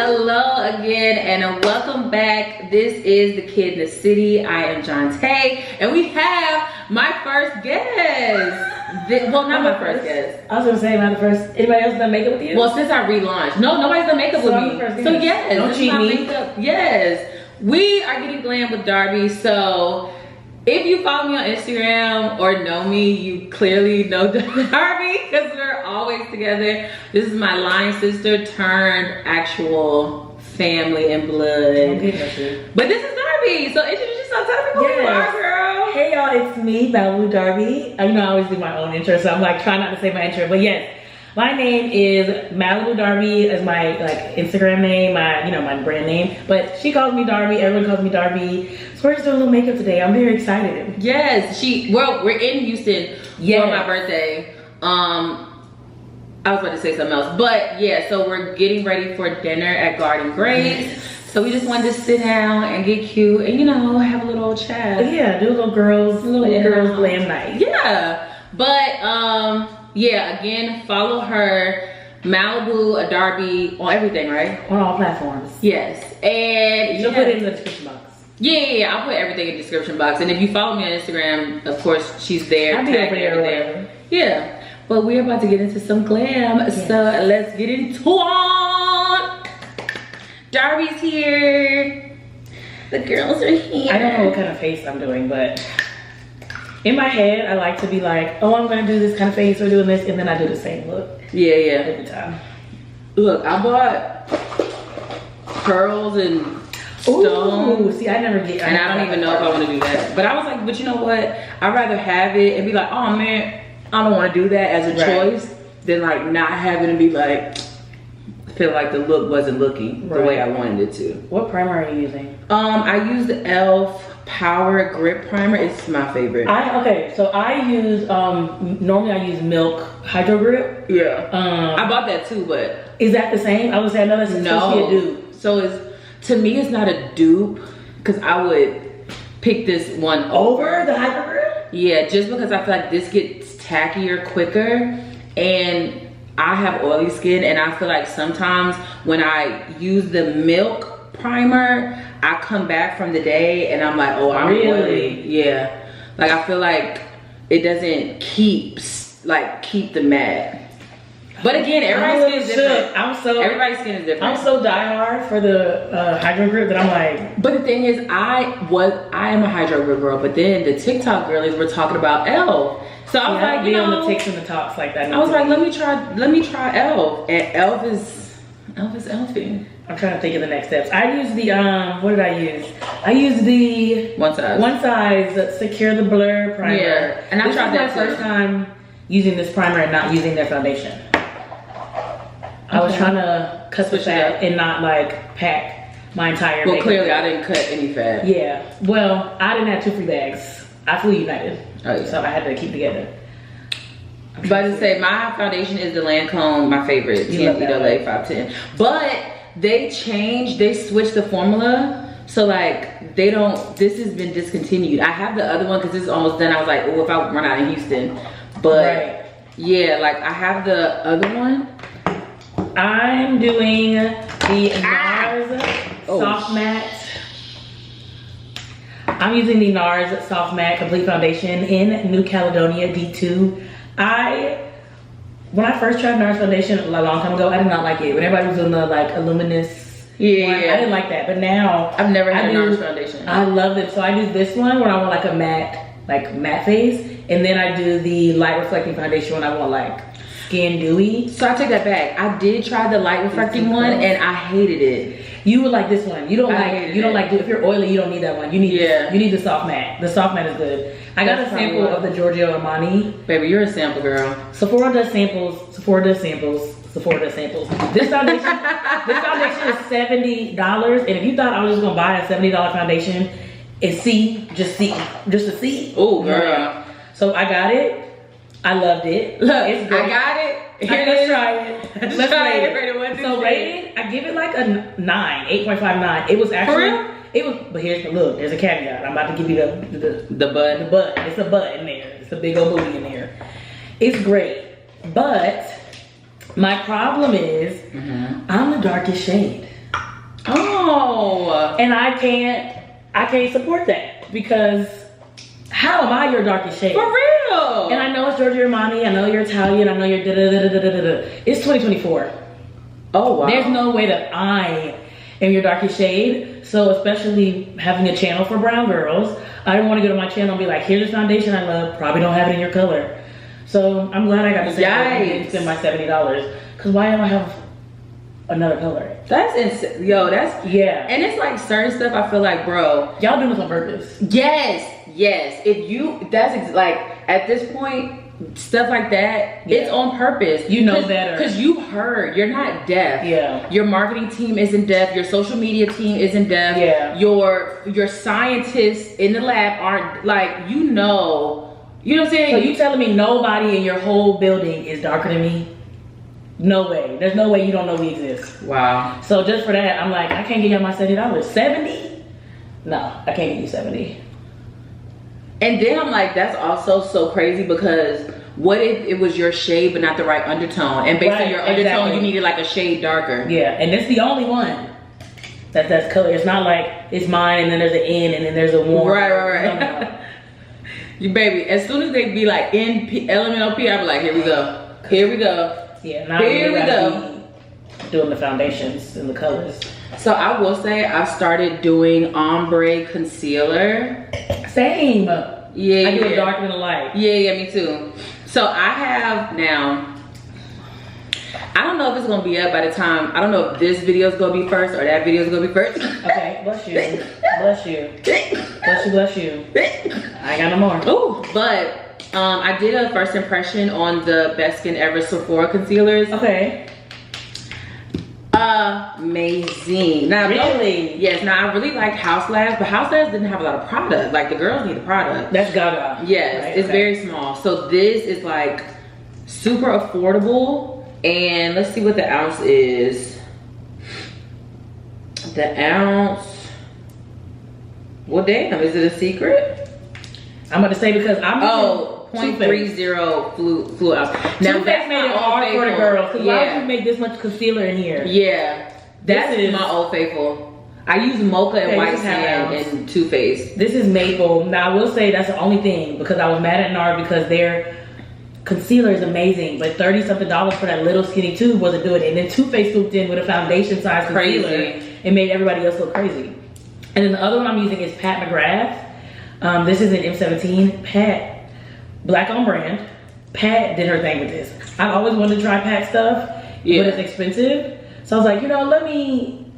Hello again and welcome back. This is The Kid in the City. I am Jontee and we have my first guest. Well, not my first guest. I was gonna say not the first. Anybody else done makeup with you? Well, since I relaunched. No, nobody's done makeup with me. So yes, don't cheat me. Makeup. Yes, we are getting glam with Darby. So if you follow me on Instagram or know me, you clearly know Darby because we're always together. This is my line sister turned actual family and blood. But this is Darby, so introduce yourself. Tell me who you are, girl. Hey y'all, it's me, Darby. You know I always do my own intro, so I'm like trying not to say my intro, but yes. My name is Malibu Darby as my Instagram name, my brand name. But she calls me Darby, everyone calls me Darby. So we're just doing a little makeup today. I'm very excited. Yes, we're in Houston for my birthday. I was about to say something else, but yeah, so we're getting ready for dinner at Garden Grapes. So we just wanted to sit down and get cute and have a little chat. Yeah, do a little girls glam night. Yeah, but yeah, again, follow her, Malibu, Darby, on everything, right? On all platforms. Yes, and you'll put it in the description box. Yeah, I'll put everything in the description box. And if you follow me on Instagram, of course, she's there. I'll be over there. Yeah, but we're about to get into some glam, so let's get into it. Darby's here. The girls are here. I don't know what kind of face I'm doing, but in my head, I like to be like, oh, I'm gonna do this kind of face or doing this, and then I do the same look. Yeah, every time. Look, I bought pearls and stones. Ooh, see, I never get. And I don't even know if I want to do that. But I was like, but you know what? I'd rather have it and be like, oh man, I don't want to do that as a choice than like not having to be like, feel like the look wasn't looking the way I wanted it to. What primer are you using? I use the e.l.f. Power Grip Primer. It's my favorite. So I use normally I use Milk Hydro Grip. Yeah. I bought that too, but is that the same? I would say I know that's supposed to be a dupe. So to me it's not a dupe because I would pick this one over the Hydro Grip. Yeah, just because I feel like this gets tackier quicker, and I have oily skin, and I feel like sometimes when I use the Milk primer, I come back from the day and I'm like, oh, I'm oily. Yeah, like I feel like it doesn't keep the matte. But again, everybody's skin is different. Everybody's skin is different. I'm so diehard for the Hydro Grip that I'm like. But the thing is, I am a Hydro Grip girl, but then the TikTok girlies were talking about e.l.f. So I was like, be on the ticks and the tops like that. I was like, let me try e.l.f. And e.l.f. is e.l.f.ing. I'm trying to think of the next steps. I use the what did I use? I used the one size Secure the Blur primer. Yeah, and I tried that my first time using this primer and not using their foundation. I was trying to cut the fat and not like pack my entire makeup. Clearly I didn't cut any fat. Yeah, well, I didn't have 2 free bags. I flew United, so I had to keep together. But to say, my foundation is the Lancome, my favorite, 10EAA 510. But they switched the formula. So like, this has been discontinued. I have the other one because this is almost done. I was like, oh, if I run out in Houston. But yeah, like I have the other one. I'm doing the NARS Soft Matte. I'm using the NARS Soft Matte Complete Foundation in New Caledonia D2. When I first tried NARS foundation a long time ago, I did not like it. When everybody was doing the like luminous one, I didn't like that. But now I've never had NARS foundation. I love it. So I do this one when I want like a matte face, and then I do the light reflecting foundation when I want like skin dewy. So I take that back. I did try the light reflecting one and I hated it. You would like this one. You don't like if you're oily, you don't need that one. You need the soft matte. The soft matte is good. I got a sample of the Giorgio Armani. Baby, you're a sample girl. Sephora does samples. This foundation is $70. And if you thought I was just gonna buy a $70 foundation and just a C. Oh girl. So I got it. I loved it. Look, it's great. I got it. Let's try it. Let's try it. So rated, I give it like a 9, 8.59. It was actually. For real? It was, but there's a caveat. I'm about to give you the butt. The butt. It's a butt in there. It's a big old booty in there. It's great, but my problem is I'm the darkest shade. No. And I can't support that because how am I your darkest shade? For real. And I know it's Giorgio Armani, I know you're Italian, I know you're da-da-da-da-da-da-da. It's 2024. Oh, wow. There's no way that I am your darkest shade. So especially having a channel for brown girls, I don't want to go to my channel and be like, here's the foundation I love, probably don't have it in your color. So I'm glad I got to spend my $70. Because why don't I have another color? That's insane. Yo, that's, yeah. And it's like certain stuff I feel like, bro. Y'all doing this on purpose. Yes. If you, like, at this point, stuff like that, it's on purpose. You know better. Because you heard, you're not deaf. Yeah. Your marketing team isn't deaf. Your social media team isn't deaf. Yeah. Your scientists in the lab aren't, like, you know what I'm saying? So you telling me nobody in your whole building is darker than me? No way. There's no way you don't know we exist. Wow. So just for that, I'm like, I can't give you my $70. 70? No, I can't give you 70. And then I'm like, that's also so crazy because what if it was your shade but not the right undertone? And based on your undertone, you needed like a shade darker. Yeah, and it's the only one that's color. It's not like it's mine and then there's an N and then there's a warm. Right. No. You baby, as soon as they be like N, elemental P, I be like, here we go. Yeah, now here we go. Doing the foundations and the colors. So I will say I started doing ombre concealer. Same. Yeah, I do a dark and a light. Yeah, me too. So I have now, I don't know if it's gonna be up by the time, I don't know if this video is gonna be first or that video is gonna be first. Okay, bless you. Bless you. Bless you. I ain't got no more. Ooh, but I did a first impression on the Best Skin Ever Sephora concealers. Okay. Amazing. Now, really? Yes. Now I really liked House Labs, but House Labs didn't have a lot of product. Like the girls need a product. That's Gaga. Yes, right? it's very small. So this is like super affordable, and let's see what the ounce is. The ounce. Well, damn, is it a secret? I'm about to say because I'm 0.30 fluid ounce. Now that's made it hard for the girls. Because why would you make this much concealer in here? Yeah, that's my Old Faithful. I use Mocha and White Sand and Too Faced. This is maple. Now I will say that's the only thing because I was mad at NARD because their concealer is amazing, but $30-something for that little skinny tube wasn't doing it. And then Too Faced swooped in with a foundation size concealer and made everybody else look crazy. And then the other one I'm using is Pat McGrath. This is an M17. Pat, black on brand. Pat did her thing with this. I always wanted to try Pat stuff, but it's expensive. So I was like, you know, let me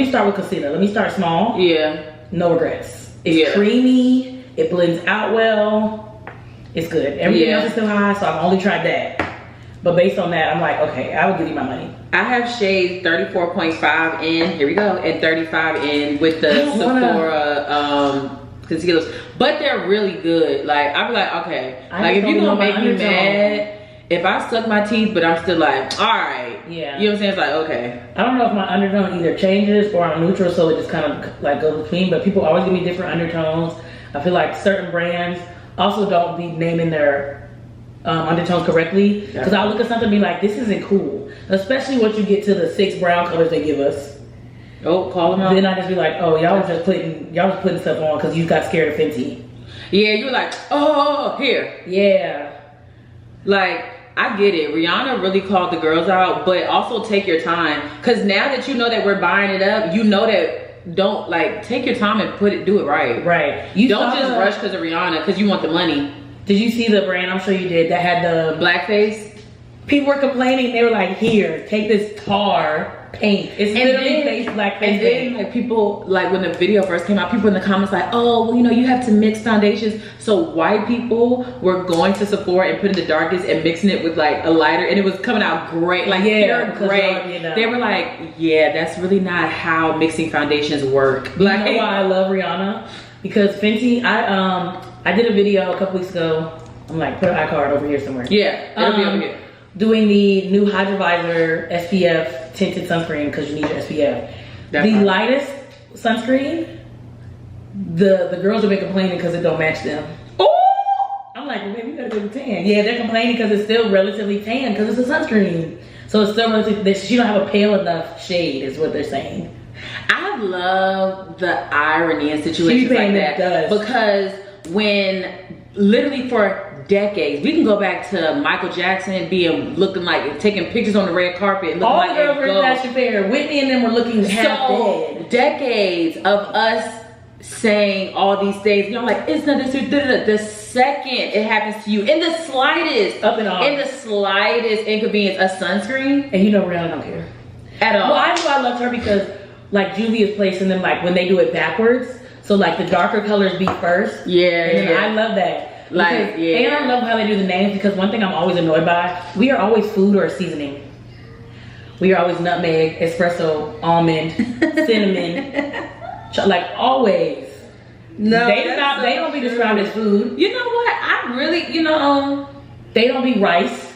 start with concealer. Let me start small. Yeah. No regrets. It's creamy. It blends out well. It's good. Everything else is still high, so I've only tried that. But based on that, I'm like, okay, I will give you my money. I have shades 34.5 in, here we go, and 35 in with the Sephora concealers. But they're really good. Like, I'd be like, okay. Like, if you're gonna make me mad, if I suck my teeth, but I'm still like, all right. Yeah. You know what I'm saying? It's like, okay. I don't know if my undertone either changes or I'm neutral, so it just kind of like goes between. But people always give me different undertones. I feel like certain brands also don't be naming their undertones correctly, because I'll look at something and be like, this isn't cool, especially once you get to the 6 brown colors they give us. Oh, call them out. Then I just be like, oh, y'all was putting stuff on because you got scared of Fenty. Yeah, you were like, oh, here. Yeah. Like, I get it. Rihanna really called the girls out, but also take your time, because now that you know that we're buying it up, you know that don't, like, take your time and do it right. Right. You don't just rush because of Rihanna because you want the money. Did you see the brand? I'm sure you did. That had the blackface. People were complaining. They were like, "Here, take this tar paint. It's literally face blackface." And then, like, people, like, when the video first came out, people in the comments like, "Oh, well, you know, you have to mix foundations." So white people were going to Sephora and putting the darkest and mixing it with like a lighter, and it was coming out great. Like, pure great. They were like, "Yeah, that's really not how mixing foundations work." Like, you know why I love Rihanna? Because Fenty, I did a video a couple weeks ago. I'm like, put an iCard over here somewhere. Yeah, it'll be over here. Doing the new Hydrovisor SPF tinted sunscreen because you need your SPF. Definitely. The lightest sunscreen, the girls have been complaining because it don't match them. Oh! I'm like, well, baby, you gotta go to tan. Yeah, they're complaining because it's still relatively tan because it's a sunscreen. So it's still relatively, she don't have a pale enough shade is what they're saying. I have I love the irony in situations like that because when literally for decades, we can go back to Michael Jackson looking like taking pictures on the red carpet, looking all like the girls were in fashion fair. Whitney and them were looking half dead. Decades of us saying all these things, you're like, it's not this. The second it happens to you, in the slightest, up and on, in the slightest inconvenience, a sunscreen, and you know Rihanna don't care at all. Well, I know I loved her because like Juvie is placing them like when they do it backwards, so like the darker colors be first. Yeah, and I love that. Like, and I love how they do the names because one thing I'm always annoyed by, we are always food or seasoning. We are always nutmeg, espresso, almond, cinnamon, like always. No, they don't be described as food. You know what? I really, they don't be rice.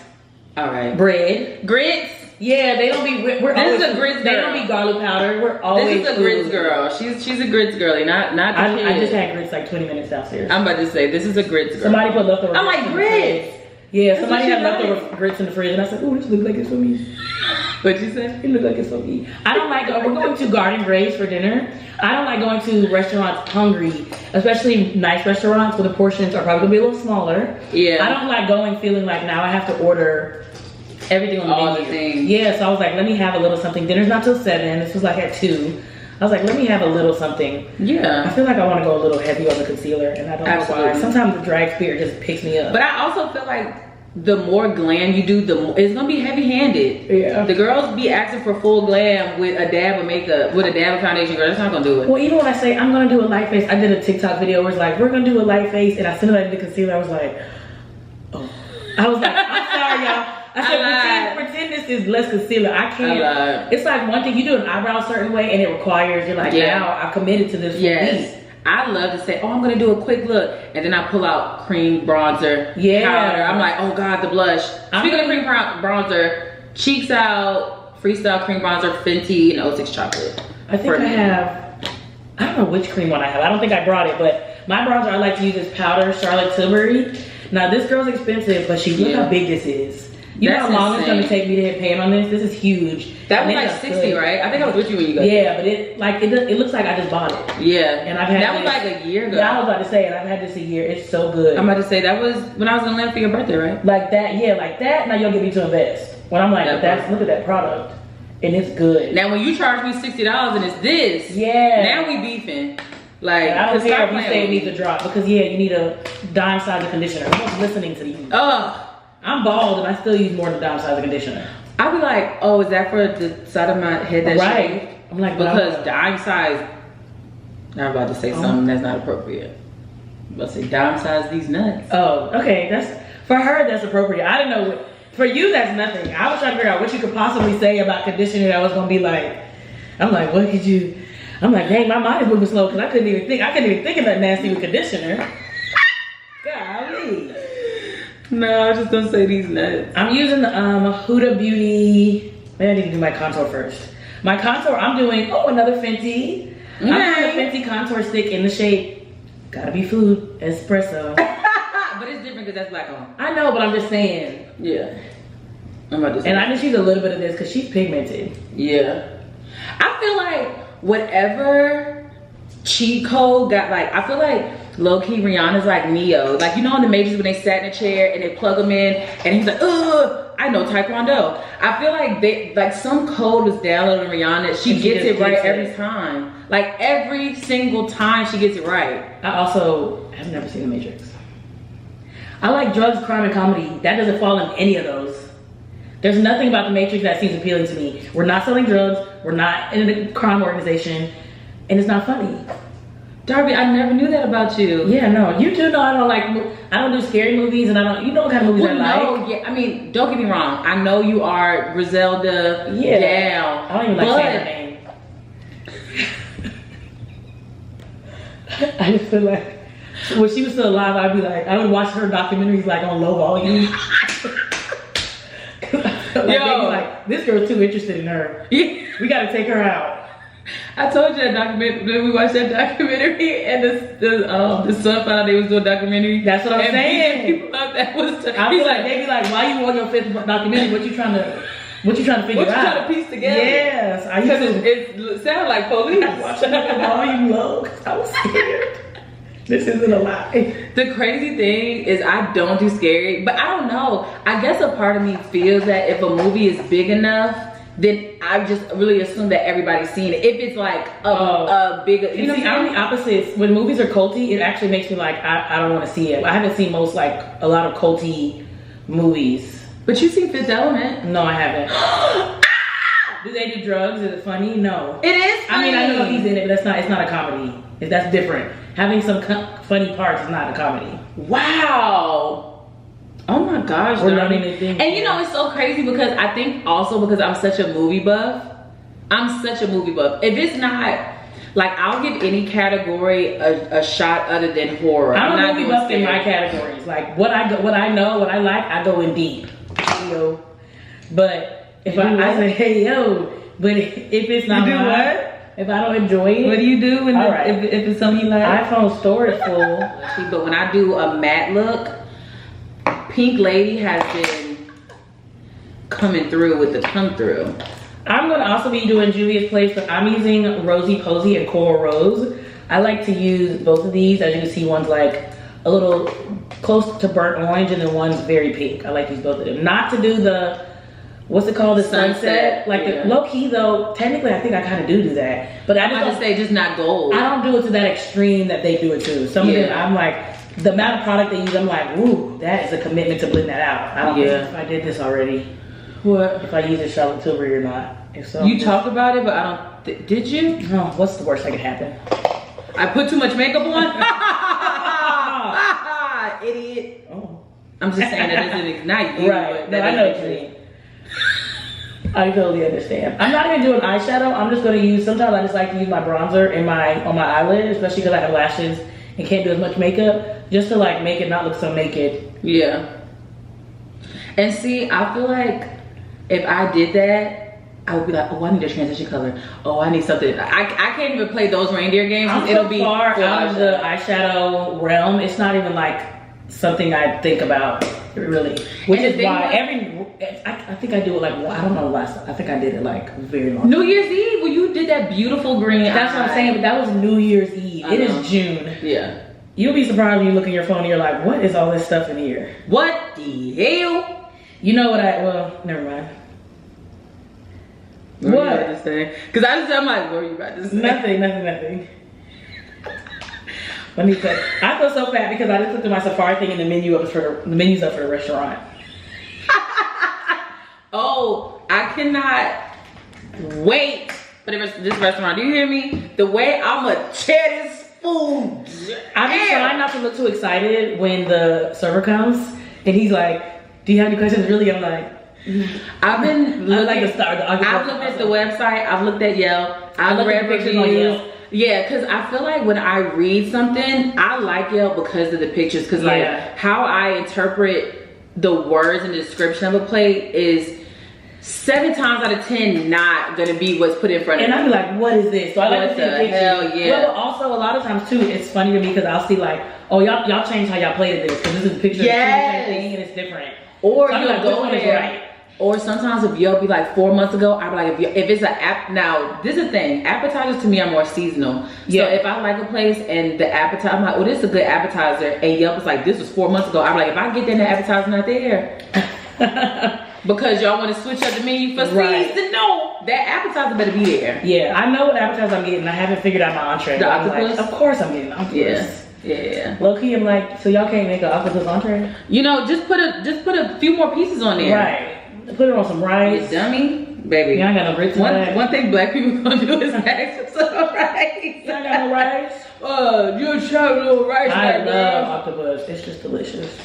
All right. Bread. Grits. Yeah, they don't be. We're this always, is a grits girl. They don't be garlic powder. We're always. This is a grits girl. She's a grits girly, not the kid. I just had grits like 20 minutes downstairs. I'm about to say this is a grits girl. Somebody put leftover. I'm like grits. Yeah, somebody had leftover grits in the fridge, and I said, "Ooh, this looks like it's for me." What'd you say? It looks like it's for me. I don't like. We're going to Garden Grace for dinner. I don't like going to restaurants hungry, especially nice restaurants where the portions are probably gonna be a little smaller. Yeah. I don't like going feeling like now I have to order everything on the all menu. The things. Yeah, so I was like, let me have a little something. Dinner's not till 7. This was like at 2. I was like, let me have a little something. Yeah. I feel like I want to go a little heavy on the concealer, and I don't know why. Sometimes the drag spirit just picks me up. But I also feel like the more glam you do, the more it's gonna be heavy-handed. Yeah. The girls be asking for full glam with a dab of makeup, with a dab of foundation. Girl, that's not gonna do it. Well, even when I say I'm gonna do a light face, I did a TikTok video where it's like, we're gonna do a light face, and I sent it like the concealer. I was like, oh. I was like, I'm sorry, y'all. I said, pretend this is less concealer. I can't. It's like one thing, you do an eyebrow a certain way, and it requires, you're like, now I committed to this for weeks. I love to say, oh, I'm gonna do a quick look, and then I pull out cream bronzer, powder. I'm like, oh God, the blush. Speaking of cream bronzer, cheeks out, freestyle cream bronzer, Fenty, and 06 chocolate. I think I have, I don't know which cream one I have. I don't think I brought it, but my bronzer I like to use is powder Charlotte Tilbury. Now this girl's expensive, but look how big this is. You know how long it's gonna take me to hit pan on this? This is huge. That was like 60, right? I think I was with you when you got Yeah, but it looks like I just bought it. Yeah. And I've had that was like a year ago. Yeah, I was about to say it. I've had this a year. It's so good. I'm about to say that was when I was in Glam for your birthday, right? Like that, yeah, like that. Now you'll get me to invest. When I'm like, look at that product. And it's good. Now when you charge me $60 and it's this, now we beefing. Like, I don't care if you say it needs a drop because you need a dime size of conditioner. I'm listening to you. I'm bald and I still use more than a dime size of conditioner. I'll be like, oh, is that for the side of my head that right? I'm like, because dime size. I'm about to say something that's not appropriate. I'm about to say dime size these nuts. Oh, okay. That's for her. That's appropriate. I didn't know. For you, that's nothing. I was trying to figure out what you could possibly say about conditioner that was gonna be like. I'm like, what could you? I'm like, dang, my mind is moving slow because I couldn't even think of that nasty with conditioner. Golly. No, I just don't say these nuts. I'm using the Huda Beauty. Maybe I need to do my contour first. My contour, I'm doing, another Fenty. Okay. I'm doing the Fenty contour stick in the shade. Gotta be food, espresso. But it's different because that's black on. I know, but I'm just saying. Yeah. I'm about to say. And I just use a little bit of this because she's pigmented. Yeah. I feel like whatever cheat code got, like, I feel like low-key Rihanna's like Neo. Like, you know in the Matrix when they sat in a chair and they plug him in and he's like, ugh, I know Taekwondo. I feel like some code was downloaded in Rihanna. She gets it right every time. Like every single time she gets it right. I also have never seen The Matrix. I like drugs, crime, and comedy. That doesn't fall in any of those. There's nothing about The Matrix that seems appealing to me. We're not selling drugs. We're not in a crime organization. And it's not funny. Darby, I never knew that about you. Yeah, no, you do know I don't do scary movies, and you know what kind of movies I like. No, yeah, I mean, don't get me wrong. I know you are Griselda gal. I don't even like saying her name. I just feel like when she was still alive, I'd be like, I would watch her documentaries like on low volume. They'd be like, this girl's too interested in her. Yeah. We gotta take her out. I told you that documentary. We watched that documentary, and the son found out they was doing a documentary. That's what I'm saying. People up that was. I feel like they be like, "Why you on your 5th documentary? What you trying to What you trying to figure What you out? trying to piece together? Yes. Because it sounds like police. I watched it at volume low because I was scared. This isn't a lie. The crazy thing is I don't do scary, but I don't know. I guess a part of me feels that if a movie is big enough, then I just really assume that everybody's seen it. If it's like a big, you know, I'm the opposite. When movies are culty, it actually makes me like, I don't want to see it. I haven't seen a lot of culty movies. But you've seen Fifth Element. No, I haven't. Do they do drugs? Is it funny? No. It is funny. I mean, I know he's in it, but it's not a comedy. That's different. Having some funny parts is not a comedy. Wow. Oh my gosh. We're learning new things. And you know, it's so crazy because I think also because I'm such a movie buff. If it's not, like, I'll give any category a shot other than horror. I'm not a movie buff in my categories. Like, what I know, what I like, I go in deep. Yo. But if I say, hey, yo, but if it's not you do mine, what? if I don't enjoy it. What do you do when right. if it's something you like? iPhone storage full. But when I do a matte look, Pink Lady has been coming through with the come through. I'm going to also be doing Juvia's Place, but I'm using Rosy Posy and Coral Rose. I like to use both of these. As you can see, one's like a little close to burnt orange and then one's very pink. I like to use both of them. Not to do the, what's it called? The sunset. Like, yeah. the low key though, technically I think I kind of do that. But I just say just not gold. I don't do it to that extreme that they do it to. Some of them, I'm like, the amount of product they use, I'm like, ooh, that is a commitment to blend that out. I don't know if I did this already. What? If I use a Charlotte Tilbury or not. If so, you talked about it, but I don't. Did you? No. What's the worst that could happen? I put too much makeup on. Idiot. Oh. I'm just saying that doesn't ignite you. Right. No, I know what you mean. I totally understand. I'm not gonna do an eyeshadow. I'm just gonna use. Sometimes I just like to use my bronzer on my eyelid, especially because I have lashes and can't do as much makeup, just to like make it not look so naked. Yeah. And see, I feel like if I did that, I would be like, oh, I need a transition color. Oh, I need something. I can't even play those reindeer games. I'm it'll so be far out of the eyeshadow realm. It's not even like something I think about really. Which is why I think I do it like, I don't know last. I think I did it like very long. New Year's Eve when you did that beautiful green. That's what I'm saying. But that was New Year's Eve. It is June. Yeah. You'll be surprised when you look at your phone and you're like, what is all this stuff in here? What the hell? You know what well, never mind. What? Because I'm like, what are you about to say? Nothing. Let me tell you. I feel so bad because I just looked at my Safari thing and the menu's up for the restaurant. Oh, I cannot wait for this restaurant. Do you hear me? The way I'ma share this food. I've been trying not to look too excited when the server comes and he's like, do you have any questions? Really, I'm like, I've been looking. I've looked at the website. I've looked at Yelp. I've read pictures on Yelp. Yeah, because I feel like when I read something, I like Yelp because of the pictures. Because like how I interpret the words and the description of a plate is 7 times out of 10 not gonna be what's put in front of me. And I'll be like, what is this? So I like to see the pictures. Hell yeah. Well, also a lot of times too, it's funny to me because I'll see like, oh y'all changed how y'all plated this because this is a picture of the same thing and it's different. Or so you'll like, go there. Right. Or sometimes if Yelp be like 4 months ago, I'll be like, if it's an app, now this is the thing, appetizers to me are more seasonal. Yeah. So if I like a place and the appetizer, I'm like, oh, this is a good appetizer. And Yelp is like, this was 4 months ago. I'm like, if I get there and the appetizer's not there. Because y'all want to switch up the menu for seasonal, that appetizer better be there. Yeah, I know what appetizer I'm getting. I haven't figured out my entree. The octopus? Like, of course I'm getting octopus. Yeah. Low key, I'm like, so y'all can't make an octopus entree? You know, just put a few more pieces on there. Right. Put it on some rice. You dummy, baby. You ain't got no grits in that. One thing black people gonna do is ask for some rice. You ain't got no rice? You try a little rice. I love octopus. It's just delicious.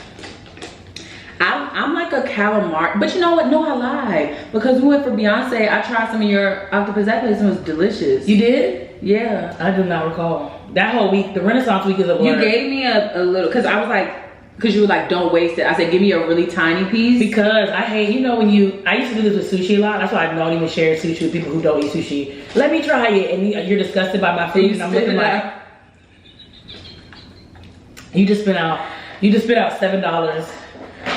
I'm like a calamari, but you know what? No, I lied. Because we went for Beyonce, I tried some of your octopus that place and it was delicious. You did? Yeah. I do not recall. That whole week, the Renaissance week is a blur. You gave me a little, because I was like, because you were like, don't waste it. I said, give me a really tiny piece. Because I hate, you know, I used to do this with sushi a lot. That's why I don't even share sushi with people who don't eat sushi. Let me try it. And you're disgusted by my food. And I'm looking like, you just spent out $7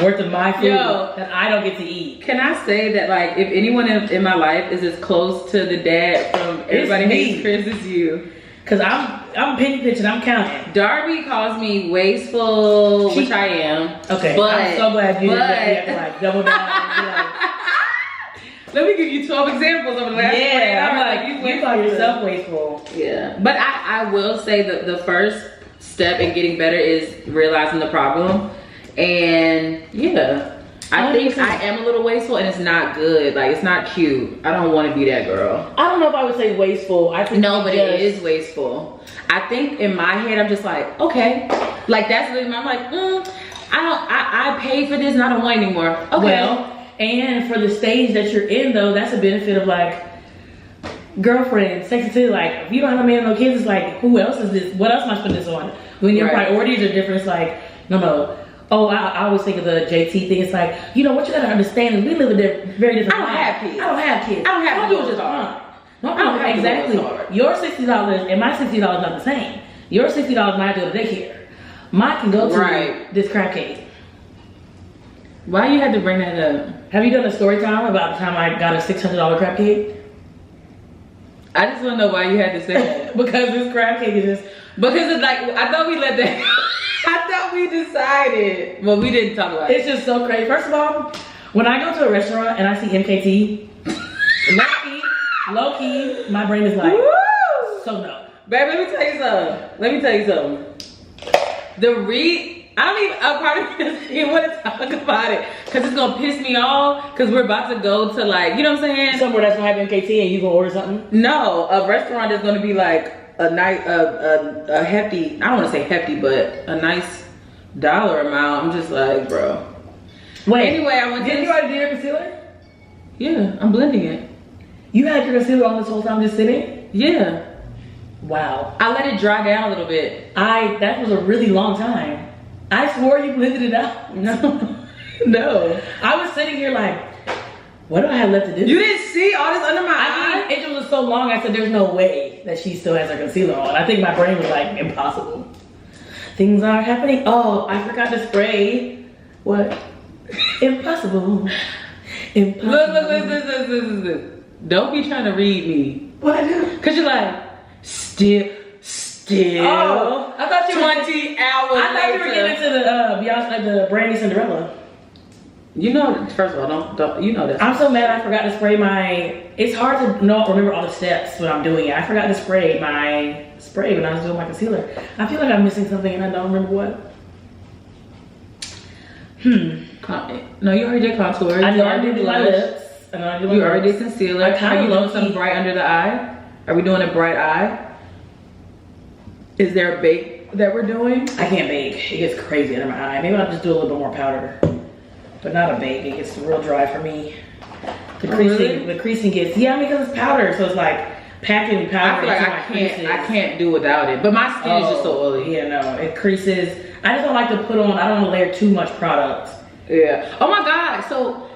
worth of my food Yo. that I don't get to eat. Can I say that, like, if anyone in my life is as close to the dad from Everybody Hates Chris as you? Cause I'm penny pitching, I'm counting. Darby calls me wasteful, which I am. Okay, but I'm so glad you didn't let me like double down and be like, let me give you 12 examples of the last 48 hours. I'm like, you call yourself wasteful. Yeah, but I will say that the first step in getting better is realizing the problem. And yeah, I think I am a little wasteful, and it's not good. Like, it's not cute. I don't want to be that girl. I don't know if I would say wasteful. I think no, but it is wasteful. I think in my head, I'm just like, okay, like that's really. I'm like, I paid for this, and I don't want anymore. Okay. Well, and for the stage that you're in, though, that's a benefit of like girlfriend, sexy too. Like, if you don't have a man, no kids, it's like, who else is this? What else am I spending this on? When your priorities are different, it's like, no. Oh, I always think of the JT thing. It's like, you know, what you gotta understand is we live a very different life. I don't have kids. I don't have kids. I don't have to do just hard. No, I don't have exactly. Your $60 and my $60 not the same. Your $60 might go to daycare. Mine can go to this crab cake. Why you had to bring that up? Have you done a story time about the time I got a $600 crab cake? I just want to know why you had to say that. Because this crab cake is just... Because it's like, I thought we let that... I thought we decided. Well, we didn't talk about it. It's just so crazy. First of all, when I go to a restaurant and I see MKT, low key, my brain is like, woo! So no. Babe, let me tell you something. I don't even, a part of me doesn't want to talk about it because it's going to piss me off because we're about to go to, like, you know what I'm saying? Somewhere that's going to have MKT and you going to order something? No, a restaurant that's going to be like a nice, a hefty, I don't want to say hefty, but a nice dollar amount. I'm just like, bro. Wait. Anyway, I went to... Didn't you already do your concealer? Yeah, I'm blending it. You had your concealer on this whole time just sitting? Yeah. Wow. I let it dry down a little bit. That was a really long time. I swore you blended it out. No. I was sitting here like, what do I have left to do? You didn't see all this under my eye? It was so long, I said, there's no way that she still has her concealer on. I think my brain was like, impossible. Things are happening. Oh, I forgot to spray. What? Impossible. Impossible. Look. Don't be trying to read me. What I do? Because you're like, still. Oh, I thought you 20 hours I thought you were getting into the Beyonce, the Brandy Cinderella. You know, first of all, don't you know that? I'm so mad I forgot to spray it's hard to remember all the steps when I'm doing it. I forgot to spray my spray when I was doing my concealer. I feel like I'm missing something and I don't remember what. No, you already did contour. I know I did my lips. You already did concealer. Are you doing something bright under the eye? Are we doing a bright eye? Is there a bake that we're doing? I can't bake. It gets crazy under my eye. Maybe I'll just do a little bit more powder. But not a bake. It gets real dry for me. The creasing gets, because it's powder. So it's like packing powder. I feel like I can't do without it. But my skin is just so oily. Yeah, no, it creases. I just don't like to put on, I don't want to layer too much product. Yeah. Oh my God. So,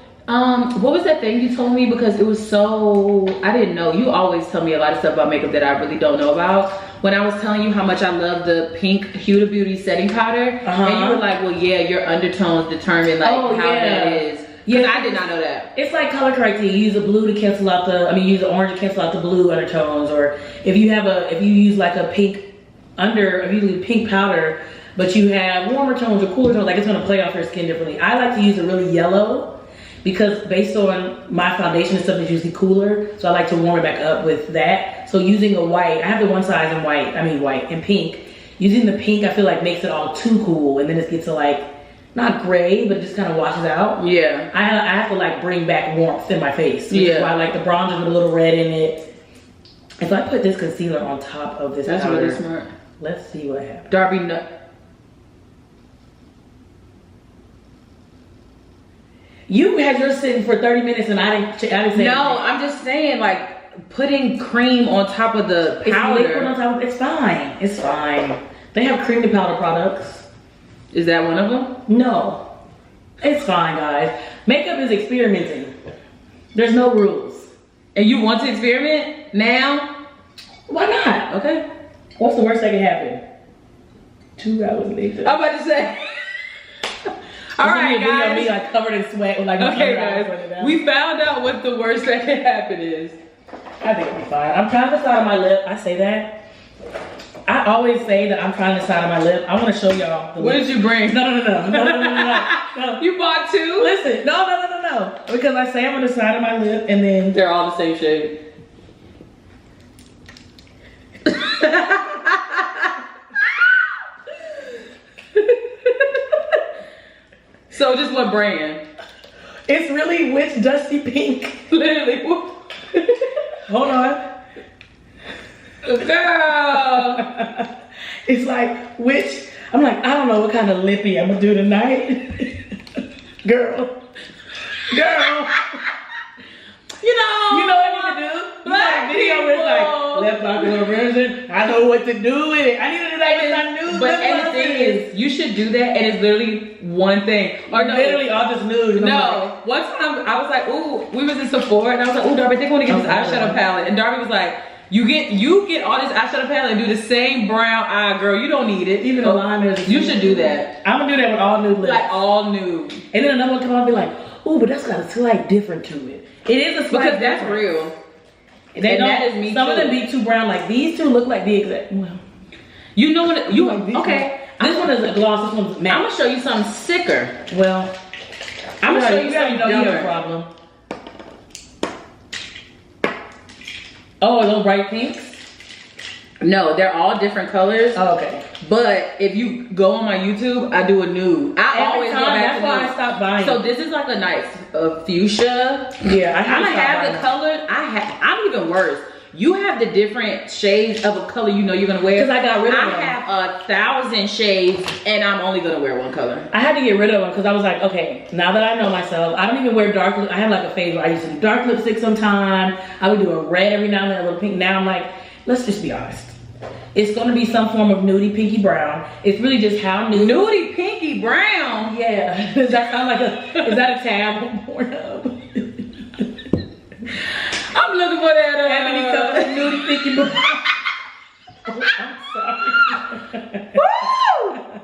what was that thing you told me? Because it was so, I didn't know. You always tell me a lot of stuff about makeup that I really don't know about. When I was telling you how much I love the pink Huda Beauty setting powder, and you were like, well, yeah, your undertones determine like how that is. Yeah, I did not know that. It's like color correcting. You use a blue to cancel out use the orange to cancel out the blue undertones, or if you use like a pink if you use pink powder, but you have warmer tones or cooler tones, like it's gonna play off your skin differently. I like to use a really yellow because based on my foundation and stuff is usually cooler, so I like to warm it back up with that. So using a white, I have the one size in white and pink. Using the pink, I feel like makes it all too cool, and then it gets to like, not gray, but it just kind of washes out. Yeah. I have to like bring back warmth in my face. Which is why I like the bronzer with a little red in it. If I put this concealer on top of this powder, really smart. Let's see what happens. Darby, no. You had yours sitting for 30 minutes and I didn't say anything. No, I'm just saying like putting cream on top of the powder. It's liquid on top of, it's fine. It's fine. They have cream to powder products. Is that one of them? No. It's fine, guys. Makeup is experimenting. There's no rules. And you want to experiment now? Why not? Okay. What's the worst that can happen? 2 hours later. I'm about to say. All right, guys. Me like covered in sweat with like my Okay, eyebrows guys. running down. We found out what the worst that can happen is. I think it'll be fine. I'm trying the side of my lip. I say that. I always say that I'm trying the side of my lip. I want to show y'all. What did you bring? No. You bought two? Listen, no. Because I say I'm on the side of my lip and then They're all the same shade. So just what brand? it's really which dusty pink. Literally. Hold on. Girl. It's like which I'm like, I don't know what kind of lippy I'm gonna do tonight. Girl. You know what I need to do? Black Like a video where it's like people. lip popular version. I know what to do with it. I need to do that with my nude. But and the thing is, you should do that, and it's literally one thing. Or no, literally all just nude. And I'm no. One time I was like, ooh, we was in Sephora, and I was like, ooh, Darby, I think I want to get this eyeshadow palette. And Darby was like, you get all this eyeshadow palette and do the same brown eye, girl. You don't need it. even the liners. You should do that. I'm gonna do that with all nude lips. Like all nude. And then another one come out and be like, ooh, but that's got a slight different to it. It is a slight Because that's difference. real. They And don't, that is me some too. of them be too brown. Like these two look like the exact. Well, You know what? You like these okay? This one is a gloss. This one's matte. I'm gonna show you something sicker. Well, I'm gonna show you you something know you have a dumber. problem. Oh, those bright pinks? No, they're all different colors. Oh, okay. But if you go on my YouTube, I do a nude. I Every always time, go back that's to why nude. I stopped buying. So this is like a nice fuchsia. Yeah, I'm gonna have the color. I'm even worse. You have the different shades of a color you know you're gonna wear. Because I got rid of them. I have 1,000 shades, and I'm only gonna wear one color. I had to get rid of them because I was like, okay, now that I know myself, I don't even wear dark lip. I have like a phase where I used to do dark lipstick sometime. I would do a red every now and then, a little pink. Now I'm like, let's just be honest. It's gonna be some form of nudie pinky brown. It's really just how nude. Nudie pinky brown. Yeah. Does that sound like is that a tab on Pornhub? I'm looking for that. Ebony color nudie pinky brown. Oh, I'm sorry. Woo!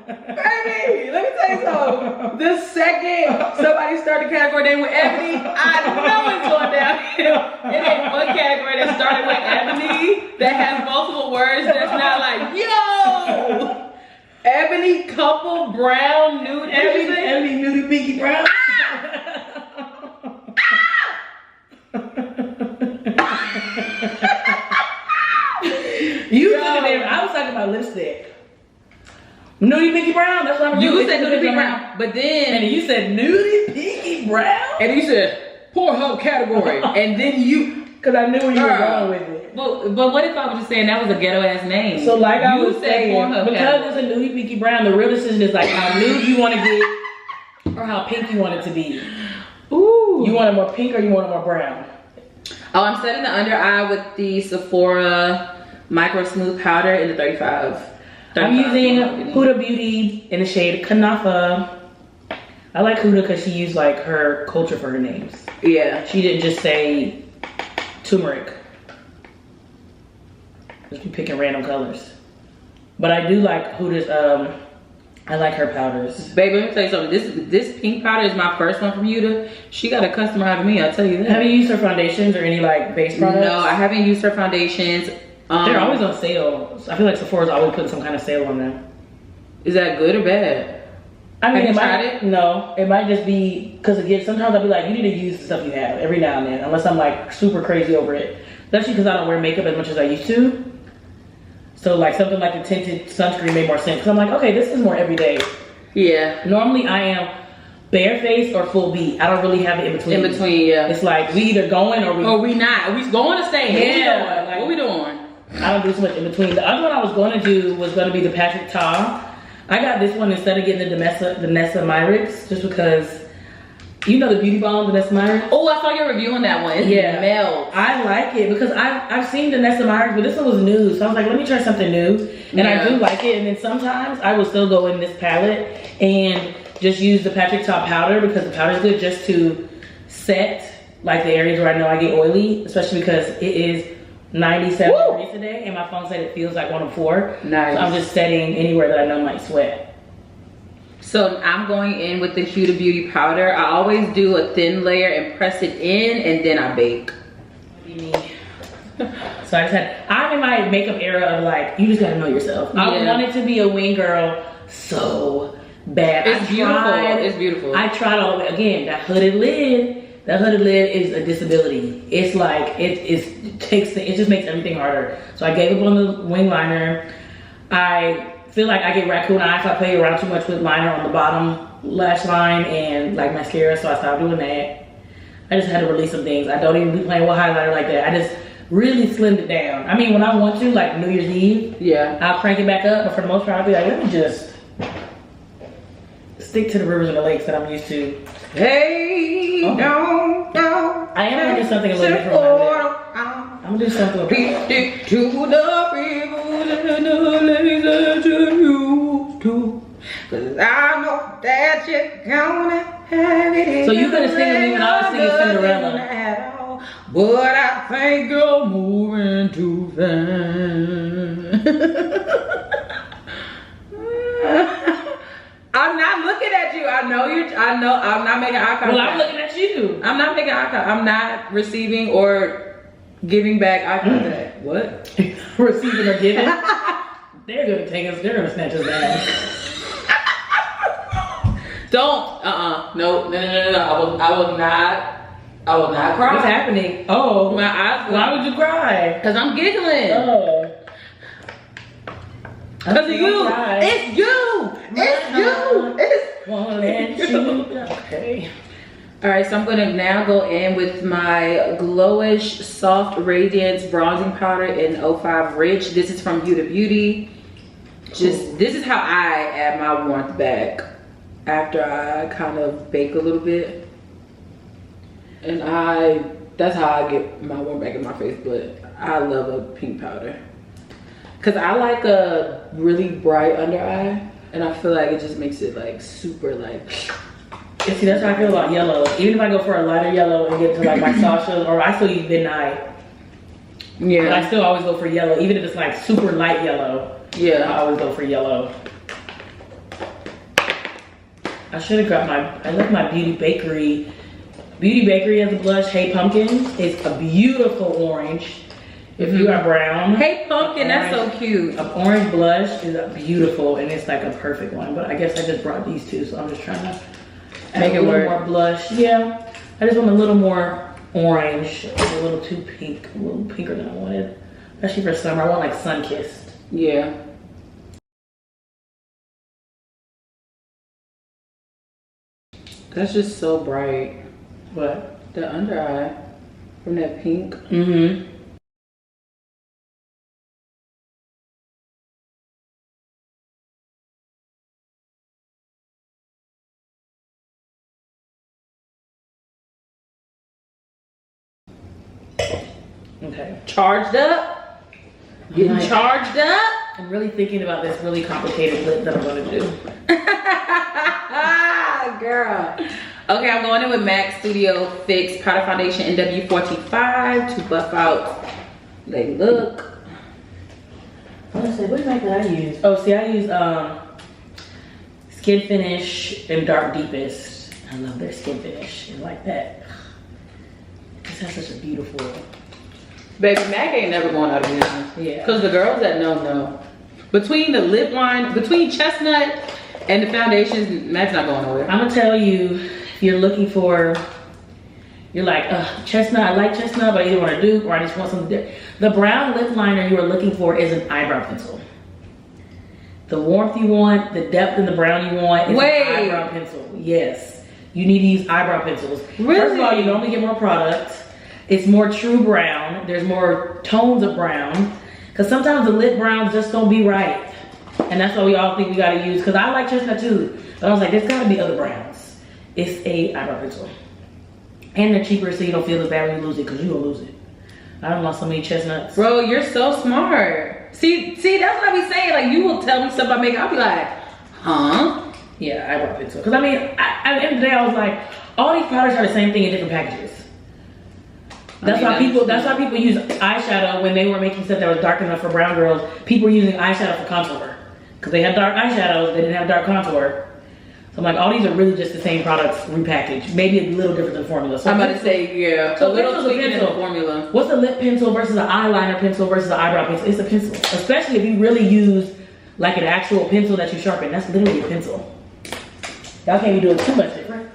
Baby, let me tell you something. The second somebody started a category name with ebony, I know it's going downhill. It ain't one category that started with ebony that has multiple words that's not like, yo! Ebony, couple, brown, nude, everything. Ebony nudie pinky brown. You took it. I was talking about lipstick. Nudie pinky brown. That's what I'm doing. You said nudie pinky brown, but then And you said nudie pinky brown. and you said Pornhub category, and then you. Because I knew where you were Girl. going with it. But what if I was just saying that was a ghetto ass name? So like I You was said saying, Pornhub because category. it's a nudie pinky brown, the real decision is like how nude you want to get or how pink you want it to be. Ooh. You want it more pink or you want it more brown? Oh, I'm setting the under eye with the Sephora Micro Smooth Powder in the 35. I'm using Huda Beauty in the shade Kanafa. I like Huda because she used like her culture for her names. Yeah. She didn't just say turmeric. Just be picking random colors. But I do like Huda's, I like her powders. Baby, let me tell you something. This pink powder is my first one from Huda. She got a customer out of me, I'll tell you that. Have you used her foundations or any like base products? No, I haven't used her foundations. They're always on sale. I feel like Sephora's always putting some kind of sale on them. Is that good or bad? I mean, Have you it tried might, it? No, it might just be because again, sometimes I'll be like, you need to use the stuff you have every now and then, unless I'm like super crazy over it. Especially because I don't wear makeup as much as I used to. So like something like the tinted sunscreen made more sense. Because I'm like, okay, this is more everyday. Yeah. Normally I am barefaced or full beat. I don't really have it in between. In between, yeah. It's like we either going or we. Or we not. We going to stay. Yeah, What we doing? I don't do so much in between. The other one I was going to do was going to be the Patrick Ta. I got this one instead of getting the Nessa Myricks, just because you know the beauty balm, the Nessa Myricks. Oh, I saw your review on that one. It melts. I like it because I've seen the Nessa Myricks, but this one was new, so I was like, let me try something new, and I do like it. And then sometimes I will still go in this palette and just use the Patrick Ta powder because the powder is good just to set like the areas where I know I get oily, especially because it is 97 degrees today, and my phone said it feels like 104. Nice. So I'm just setting anywhere that I know might sweat. So I'm going in with the Huda Beauty powder. I always do a thin layer and press it in, and then I bake. So I'm in my makeup era of like, you just gotta know yourself. Yeah. I wanted to be a wing girl so bad. It's beautiful. It's beautiful. I tried all the way. Again, that hooded lid is a disability. It's like, it just makes everything harder. So I gave up on the wing liner. I feel like I get raccoon eyes if I play around too much with liner on the bottom lash line and like mascara, so I stopped doing that. I just had to release some things. I don't even be playing with highlighter like that. I just really slimmed it down. I mean, when I want to, like New Year's Eve, yeah, I'll crank it back up, but for the most part, I'll be like, let me just stick to the rivers and the lakes that I'm used to. Hey, no. I am gonna do something a little different. I'm gonna do something. Stick to the rivers and the lakes that you used to. 'Cause I know that you're gonna have it. So you gonna sing with me when I was singing Cinderella? But I think you're moving too fast. I'm not looking at you. I know I'm not making eye contact. Well, I'm looking at you. I'm not making eye contact. I'm not receiving or giving back eye contact. What? Receiving or giving? They're gonna snatch us down. Don't, no. I will not cry. What's happening? Oh, My eyes. why would you cry? Cause I'm giggling. Oh. Cause of you. It's you. Okay. All right, so I'm gonna now go in with my Glowish Soft Radiance Bronzing Powder in 05 Rich. This is from Huda Beauty. This is how I add my warmth back after I kind of bake a little bit. And that's how I get my warmth back in my face, but I love a pink powder. Cause I like a really bright under eye, and I feel like it just makes it like super like. And see, that's how I feel about yellow. Even if I go for a lighter yellow and get to like my Sasha, or I still use midnight. Yeah. But I still always go for yellow, even if it's like super light yellow. Yeah. I always go for yellow. I should have got I left my Beauty Bakery as a blush. Hey Pumpkin. It's a beautiful orange. If you are brown. Hey Pumpkin, that's so cute. An orange blush is beautiful, and it's like a perfect one. But I guess I just brought these two, so I'm just trying to make it a little more blush. Yeah, I just want a little more orange, a little too pink, a little pinker than I wanted. Especially for summer, I want like sun-kissed. Yeah. That's just so bright. What? The under eye from that pink. Mm-hmm. Okay. Charged up. Getting charged up. I'm really thinking about this really complicated lip that I'm gonna do. Girl. Okay, I'm going in with MAC Studio Fix Powder Foundation NW45 to buff out they look. I was gonna say, what MAC did I use? Oh, see, I use Skin Finish and Dark Deepest. I love their skin finish. It's like that. This has such a beautiful. Baby, MAC ain't never going out of business. Yeah. Because the girls that know. Between the lip line, between Chestnut and the foundations, MAC's not going nowhere. I'm gonna tell you, if you're looking for, you're like, Chestnut, I like Chestnut, but I either want a dupe or I just want something different. The brown lip liner you are looking for is an eyebrow pencil. The warmth you want, the depth in the brown you want is an eyebrow pencil. Yes. You need to use eyebrow pencils. Really? First of all, you normally get more product. It's more true brown. There's more tones of brown. Because sometimes the lip browns just don't be right. And that's why we all think we gotta use, because I like Chestnut too. But I was like, there's gotta be other browns. It's a eyebrow pencil. And they're cheaper, so you don't feel as bad when you lose it, because you're gonna lose it. I don't lost so many Chestnuts. Bro, you're so smart. See, that's what I be saying. Like, you will tell me stuff about makeup, I'll be like, huh? Yeah, eyebrow pencil. Because I mean, at the end of the day, I was like, all these products are the same thing in different packages. That's why people use eyeshadow when they were making stuff that was dark enough for brown girls. People were using eyeshadow for contour. Because they had dark eyeshadows, they didn't have dark contour. So I'm like, all these are really just the same products repackaged. Maybe a little different than formula. So I'm about to say, yeah, so a little tweaking in the pencil. formula. What's a lip pencil versus an eyeliner pencil versus an eyebrow pencil? It's a pencil. Especially if you really use like an actual pencil that you sharpen. That's literally a pencil. Y'all can't be doing too much different.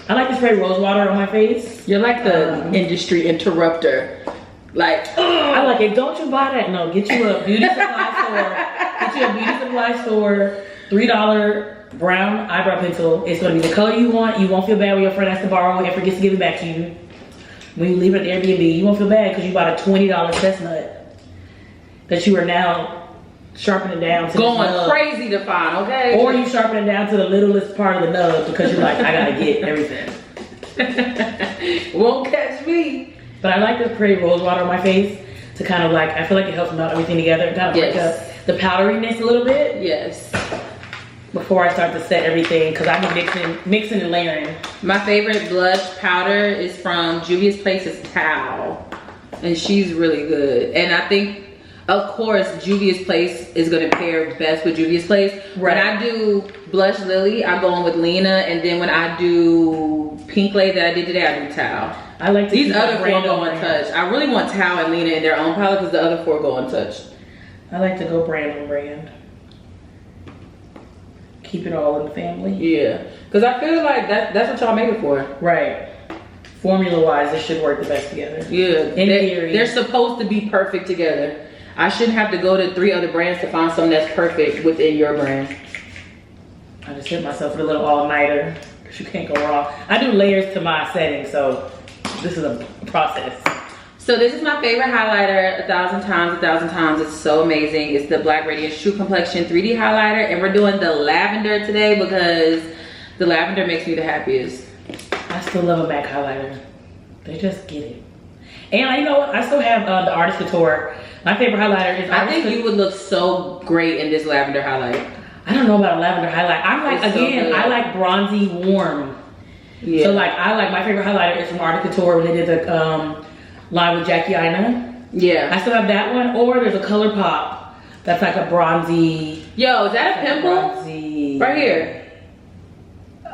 I like to spray rose water on my face. You're like the industry interrupter. Like, I like it. Don't you buy that? No, get you a beauty supply store. Get you a beauty supply store. $3 brown eyebrow pencil. It's gonna be the color you want. You won't feel bad when your friend has to borrow it and forgets to give it back to you. When you leave it at the Airbnb, you won't feel bad because you bought a $20 chestnut that you are now sharpening down to going crazy to find, okay? Or you sharpen it down to the littlest part of the nub because you're like, I gotta get everything. Won't catch me. But I like to spray rose water on my face to kind of like, I feel like it helps melt everything together and kind of break up the powderiness a little bit. Yes. Before I start to set everything, because I've been mixing and layering. My favorite blush powder is from Juvia's Place. It's Tao, and she's really good. And I think, of course, Juvia's Place is gonna pair best with Juvia's Place. Right. When I do Blush Lily, I'm going with Lena, and then when I do Pink Lady that I did today, I do Tao. I like to These other four brand go on untouched. I really want Tao and Lena in their own palette because the other four go untouched. I like to go brand on brand. Keep it all in the family. Yeah, because I feel like that's what y'all make it for. Right. Formula wise, it should work the best together. Yeah, In theory. they're supposed to be perfect together. I shouldn't have to go to 3 other brands to find something that's perfect within your brand. I just hit myself with a little all-nighter because you can't go wrong. I do layers to my setting, so this is a process. So this is my favorite highlighter, 1,000 times. It's so amazing. It's the Black Radiance True Complexion 3D highlighter, and we're doing the lavender today because the lavender makes me the happiest. I still love a MAC highlighter. They just get it. And you know what? I still have the Artist Couture. My favorite highlighter is I think you would look so great in this lavender highlight. I don't know about a lavender highlight. I'm like, It's so again, good. I like bronzy warm. Yeah. So like, I like, my favorite highlighter is from Artist Couture when they did the line with Jackie Aina. Yeah. I still have that one. Or there's a Color Pop that's like a bronzy. Yo, is that a pimple? Bronzy. Right here.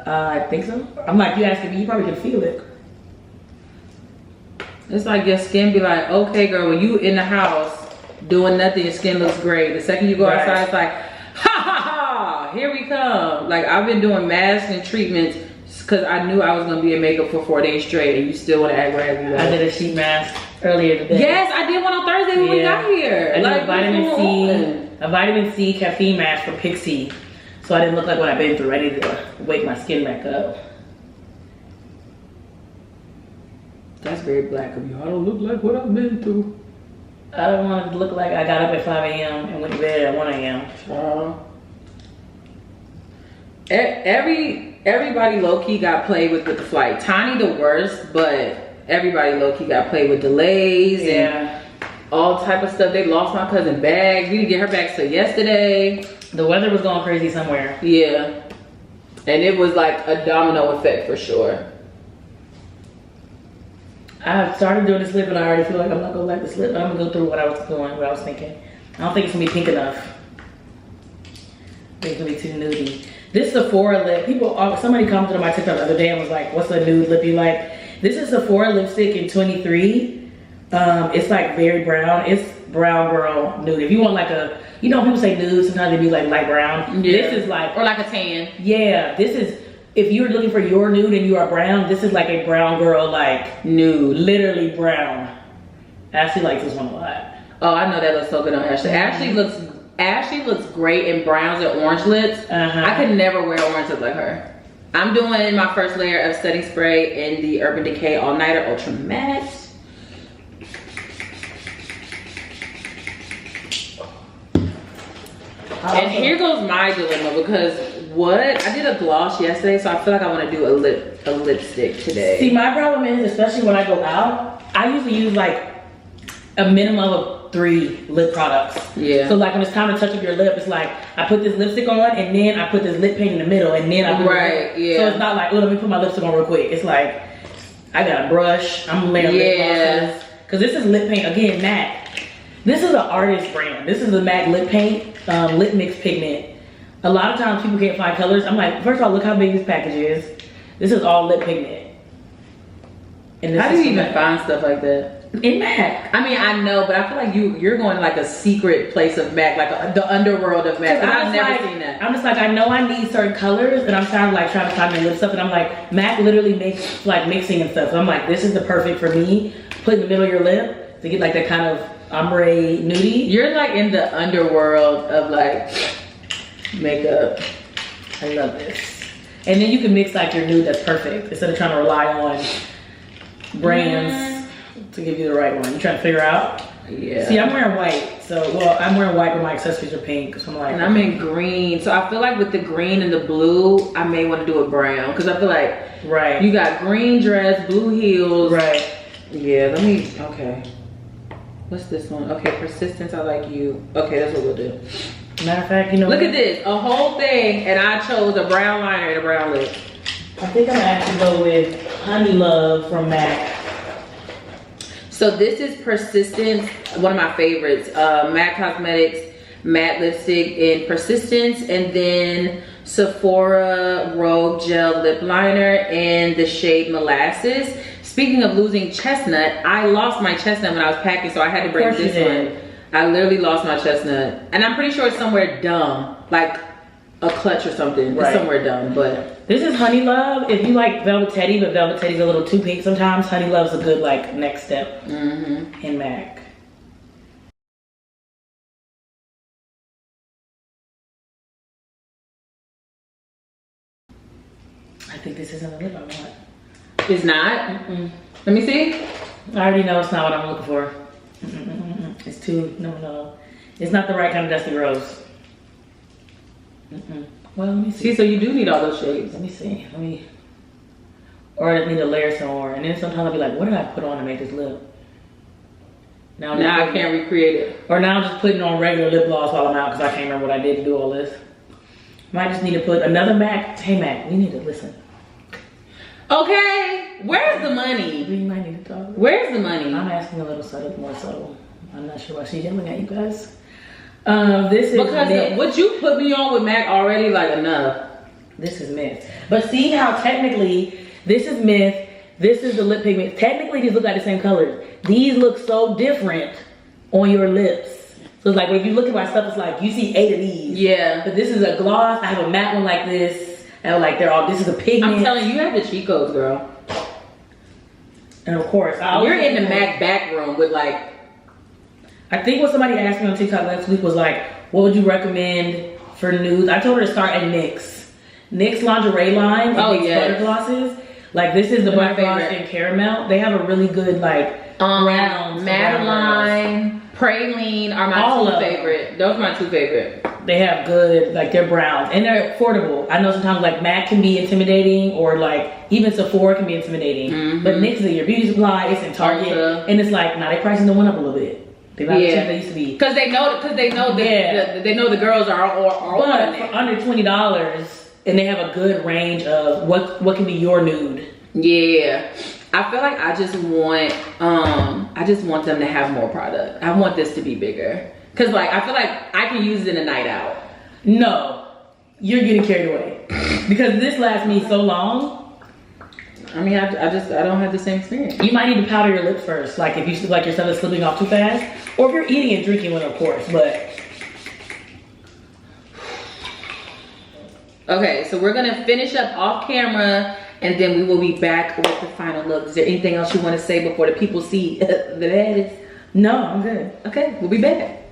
I think so. I'm like, you asking me, you probably can feel it. It's like your skin be like, okay girl, when you in the house doing nothing, your skin looks great. The second you go Right. outside, it's like, ha ha ha, here we come. Like I've been doing masks and treatments because I knew I was gonna be in makeup for 4 days straight, and you still wanna act right as you I did a sheet mask earlier today. Yes, I did one on Thursday when we got here. I did Like, a vitamin what's C, going on? a vitamin C caffeine mask from Pixie. So I didn't look like what I've been through. I needed to wake my skin back up. That's very black of you. I don't look like what I've been through. I don't want to look like I got up at 5 a.m. and went to bed at 1 a.m. Everybody low-key got played with the flight. Tiny the worst, but everybody low-key got played with delays and all type of stuff. They lost my cousin bags. We didn't get her bags till yesterday. The weather was going crazy somewhere. Yeah. And it was like a domino effect for sure. I started doing this lip and I already feel like I'm not gonna like this lip, but I'm gonna go through what I was doing, what I was thinking. I don't think it's gonna be pink enough. I think it's gonna be too nudie. This Sephora lip, somebody commented on my TikTok the other day and was like, what's the nude lip you like? This is Sephora lipstick in 23. It's like very brown. It's brown girl nude. If you want like a, you know, people say nude, sometimes they be like light brown. Yeah. This is like, or like a tan. yeah, this is, if you're looking for your nude and you are brown, this is like a brown girl, like Nude. literally brown. Ashley likes this one a lot. Oh, I know that looks so good on Ashley. Ashley looks great in browns and orange lips. I could never wear orange lips like her. I'm doing my first layer of setting spray in the Urban Decay All Nighter Ultra Matte. And here goes my dilemma because I did a gloss yesterday, so I feel like I want to do a lipstick today. See, my problem is, especially when I go out, I usually use like a minimum of 3 lip products. Yeah. So like when it's time to touch up your lip, it's like I put this lipstick on and then I put this lip paint in the middle and then I do Right, yeah. So it's not like, oh, let me put my lipstick on real quick. It's like I got a brush, I'm layering lip glosses. Cause this is lip paint, again, MAC. This is an artist brand. This is the MAC lip paint, lip mix pigment. A lot of times people can't find colors. I'm like, first of all, look how big this package is. This is all lip pigment. And this How do you even find stuff like that? In MAC. I mean, I know, but I feel like you're going to like a secret place of MAC, like the underworld of MAC. I've never seen that. I'm just like, I know I need certain colors, and I'm trying to find my lip stuff, and I'm like, MAC literally makes like mixing and stuff. So I'm like, this is the perfect for me. Put in the middle of your lip to get like that kind of ombre nudie. You're like in the underworld of like makeup. I love this. And then you can mix like your nude that's perfect instead of trying to rely on brands to give you the right one. You trying to figure out? Yeah. See, I'm wearing white. So, well, I'm wearing white, but my accessories are pink. So I'm like, and I'm in green. So I feel like with the green and the blue, I may want to do a brown. Because I feel like right. You got green dress, blue heels. Right. Yeah, okay. What's this one? Okay, persistence, I like you. Okay, that's what we'll do. Matter of fact, you know. Look at this, a whole thing, and I chose a brown liner and a brown lip. I think I'm gonna actually go with Honey Love from MAC. So this is Persistence, one of my favorites. MAC Cosmetics matte lipstick in Persistence, and then Sephora Rogue Gel Lip Liner in the shade Molasses. Speaking of losing chestnut, I lost my chestnut when I was packing, so I had to bring this one. I literally lost my chestnut. And I'm pretty sure it's somewhere dumb, like a clutch or something. Right. It's somewhere dumb, but. This is Honey Love. If you like Velvet Teddy, but Velvet Teddy's a little too pink sometimes, Honey Love's a good like next step in MAC. I think this isn't the lip I want. It's not? Let me see. I already know it's not what I'm looking for. It's too, no. It's not the right kind of Dusty Rose. Well, let me see. So you do need all those shades. Let me see. Or I need to layer some more. And then sometimes I'll be like, what did I put on to make this lip? Now I can't recreate it. Or now I'm just putting on regular lip gloss while I'm out because I can't remember what I did to do all this. Might just need to put another MAC. Hey MAC, we need to listen. Okay, where's the money? We might need to talk. Where's the money? I'm asking a little subtle, more subtle. I'm not sure why she's yelling at you guys. This is because what you put me on with MAC already, like enough. This is Myth. But see how technically this is Myth, this is the lip pigment. Technically these look like the same colors. These look so different on your lips. So it's like when you look at my stuff, it's like you see 8 of these. Yeah. But this is a gloss. I have a matte one like this. And like they're all, this is a pigment. I'm telling you, you have the cheat codes, girl. And of course, you're in the MAC back room with like. I think what somebody asked me on TikTok last week was like, what would you recommend for nudes? I told her to start at NYX. NYX lingerie line. Oh, yeah. Butter glosses. Like this is the butter gloss in caramel. They have a really good like browns. Madeline, Praline are my two favorite. Those are my two favorite. They have good, like they're browns and they're affordable. I know sometimes like MAC can be intimidating or like even Sephora can be intimidating. But NYX is in your beauty supply, it's in Target. And it's like, now they pricing the one up a little bit. They're not the cheap they used to be. Because they know the girls are on it. For under $20 and they have a good range of what can be your nude. Yeah. I feel like I just want them to have more product. I want this to be bigger. Cause like I feel like I can use it in a night out. No, you're getting carried away because this lasts me so long. I mean, I don't have the same experience. You might need to powder your lips first, like if you feel like your stuff is slipping off too fast, or if you're eating and drinking one, of course. But okay, so we're gonna finish up off camera, and then we will be back with the final look. Is there anything else you want to say before the people see the baddies? No, I'm good. Okay, we'll be back.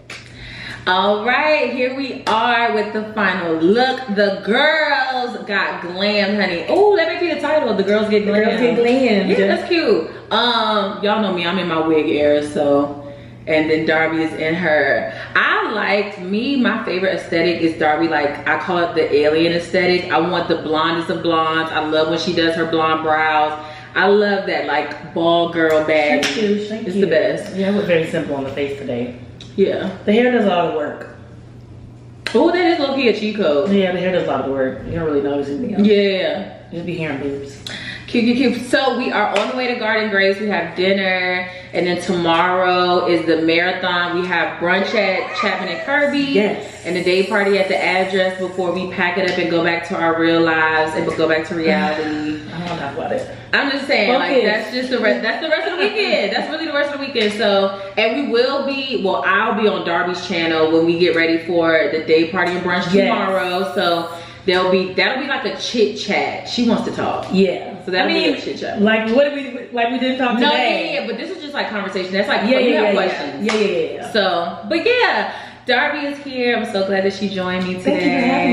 All right, here we are with the final look. The girls got glam, honey. Oh, that might be the title. The girls get glam. The girls get glam. Yeah, that's cute. Y'all know me. I'm in my wig era, so. And then Darby is in her. My favorite aesthetic is Darby. Like I call it the alien aesthetic. I want the blondest of blondes. I love when she does her blonde brows. I love that like bald girl bag. Thank you. It's the best. Yeah, I look very simple on the face today. Yeah. The hair does a lot of work. Oh, that is low-key a cheat code. Yeah, the hair does a lot of work. You don't really notice anything else. Yeah. Just be hearing boobs. Cute. So we are on the way to Garden Grace. We have dinner, and then tomorrow is the marathon. We have brunch at Chapman and Kirby. Yes. And the day party at the address before we pack it up and go back to our real lives and go back to reality. I don't want to talk about it. I'm just saying, like, that's just the rest. That's the rest of the weekend. That's really the rest of the weekend. So, and we will be. Well, I'll be on Darby's channel when we get ready for the day party and brunch tomorrow. So that'll be like a chit chat. She wants to talk. Yeah. So that'll be a chit chat. Like what did we didn't talk today? No, yeah. But this is just like conversation. That's like you have questions. Yeah. So, but yeah. Darby is here. I'm so glad that she joined me today. Thank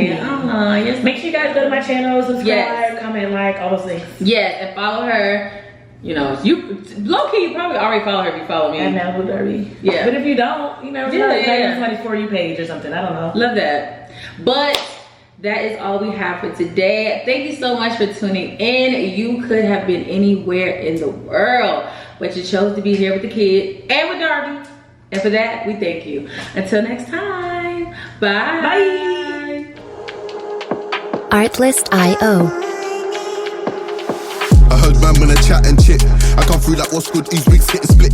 you for having me. Make sure you guys go to my channel, subscribe, comment, like, all those things. Yes, and follow her. You know, you low-key, you probably already follow her if you follow me. At Malibu Darby. Yeah. But if you don't, you know, somebody's For You page or something. I don't know. Love that. But that is all we have for today. Thank you so much for tuning in. You could have been anywhere in the world, but you chose to be here with the kid and with Darby. And for that, we thank you. Until next time, bye. Bye. Artlist.io. I heard man when I chat and chit. I come through like what's good, these wigs getting split.